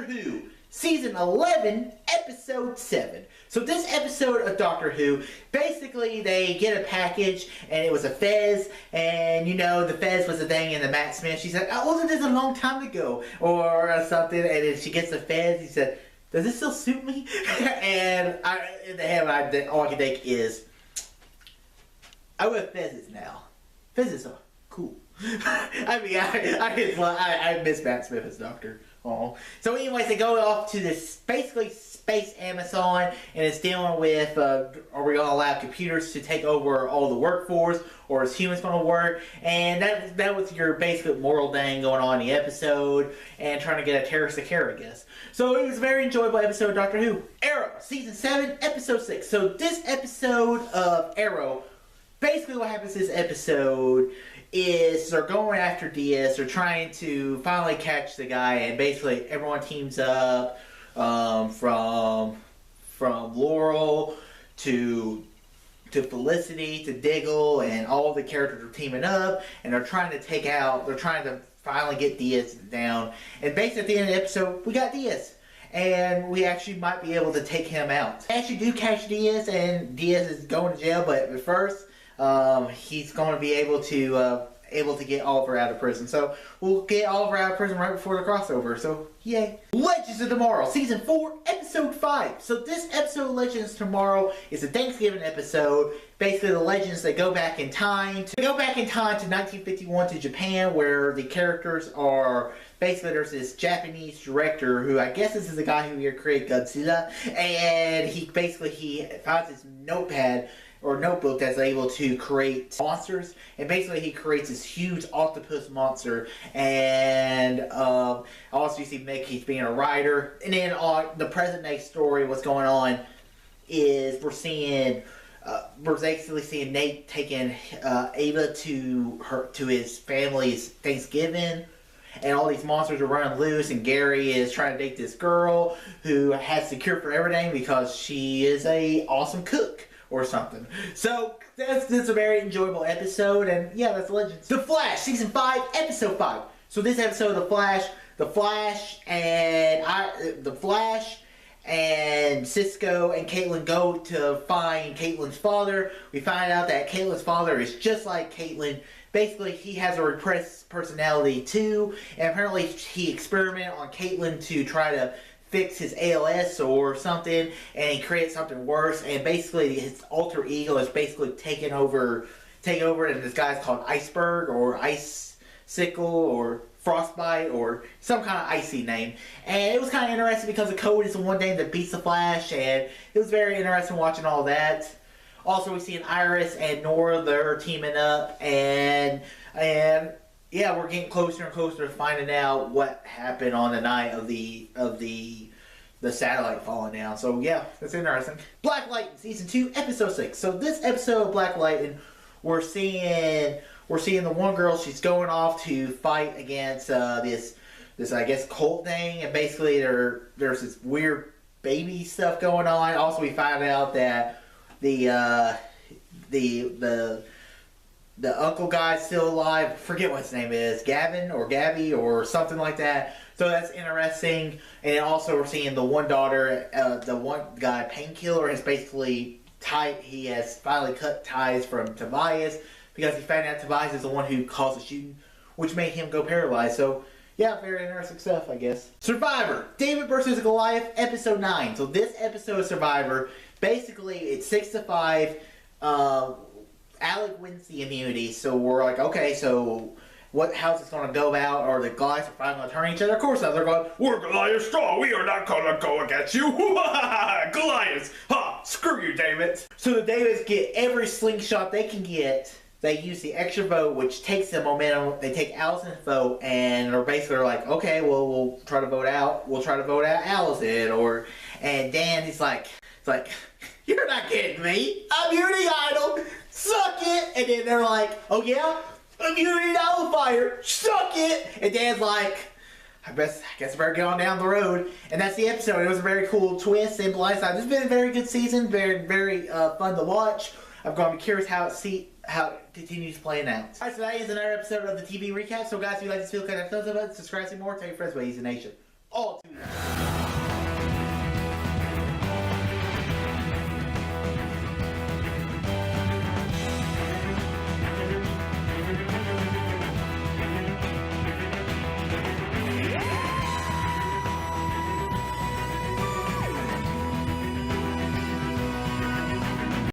Doctor Who, Season 11, Episode 7. So this episode of Doctor Who, basically they get a package, and it was a Fez, and you know, the Fez was a thing in the Matt Smith. She said, "I wasn't this a long time ago," or something, and then she gets the Fez, he said, "Does this still suit me?" And in the head, all I can think is, I wear Fezzes now. Fezzes are cool. I mean, I miss Matt Smith as Doctor. Oh. So anyways, they go off to this basically space Amazon, and it's dealing with, are we going to allow computers to take over all the workforce, or is humans going to work? And that was your basic moral thing going on in the episode, and trying to get a terrorist to care, I guess. So it was a very enjoyable episode of Doctor Who. Arrow, Season 7, Episode 6. So this episode of Arrow, basically what happens this episode is they're going after Diaz. They're trying to finally catch the guy, and basically everyone teams up, from Laurel to Felicity to Diggle, and all the characters are teaming up, and they're trying to finally get Diaz down. And basically at the end of the episode, we got Diaz. And we actually might be able to take him out. They actually do catch Diaz, and Diaz is going to jail, but at first, he's going to be able to get Oliver out of prison. So we'll get Oliver out of prison right before the crossover. So yay! Legends of Tomorrow, Season 4, Episode 5. So this episode of Legends of Tomorrow is a Thanksgiving episode. Basically, the legends that go back in time to 1951 to Japan, where the characters are basically, there's this Japanese director who I guess this is the guy who created Godzilla, and he finds his notepad or notebook that's able to create monsters, and basically he creates this huge octopus monster. And also you see Mickey's being a writer, and then on the present day story, what's going on is we're basically seeing Nate taking Ava to his family's Thanksgiving, and all these monsters are running loose, and Gary is trying to date this girl who has the cure for everything because she is a awesome cook or something. So that's a very enjoyable episode, and yeah, that's Legends. The Flash, Season 5, Episode 5. So this episode of The Flash and Cisco and Caitlin go to find Caitlin's father. We find out that Caitlin's father is just like Caitlin. Basically, he has a repressed personality too, and apparently he experimented on Caitlin to try to fix his ALS or something, and he created something worse, and basically his alter ego is basically taking over, and this guy's called Iceberg or Icicle or Frostbite or some kind of icy name. And it was kind of interesting because the Code is the one thing that beats the Flash, and it was very interesting watching all that. Also, we see an Iris and Nora, they're teaming up, and yeah, we're getting closer and closer to finding out what happened on the night of the satellite falling down. So yeah, that's interesting. Black Lightning, Season 2, Episode 6. So this episode of Black Lightning, we're seeing the one girl, she's going off to fight against this I guess cult thing, and basically there's this weird baby stuff going on. Also, we find out that the uncle guy's still alive. I forget what his name is, Gavin or Gabby or something like that. So that's interesting. And then also we're seeing the one daughter, the one guy, Painkiller, has basically he has finally cut ties from Tobias, because he found out Tobias is the one who caused the shooting, which made him go paralyzed. So yeah, very interesting stuff, I guess. Survivor, David versus Goliath, Episode 9. So this episode of Survivor, basically it's 6-5. Alec wins the immunity, so we're like, okay, so how's this going to go about? Are the Goliaths finally going to turn each other? Of course not. They're going, "We're Goliath strong. We are not going to go against you." Goliaths! Ha! Screw you, David. So the Davids get every slingshot they can get. They use the extra vote, which takes the momentum. They take Allison's vote, and they're basically like, okay, well, we'll try to vote out Allison. And Dan, he's like, "You're not kidding me. Immunity idol. Suck it." And then they're like, "Oh yeah? Immunity nullifier. Suck it." And Dan's like, I guess I better get on down the road. And that's the episode. It was a very cool twist and blindside. This has been a very good season. Very, very fun to watch. I'm going to be curious how it continues playing out. Alright, so that is another episode of the TV recap. So guys, if you like this video, click that thumbs up button, subscribe to see more, tell your friends about Easy Nation. All to you.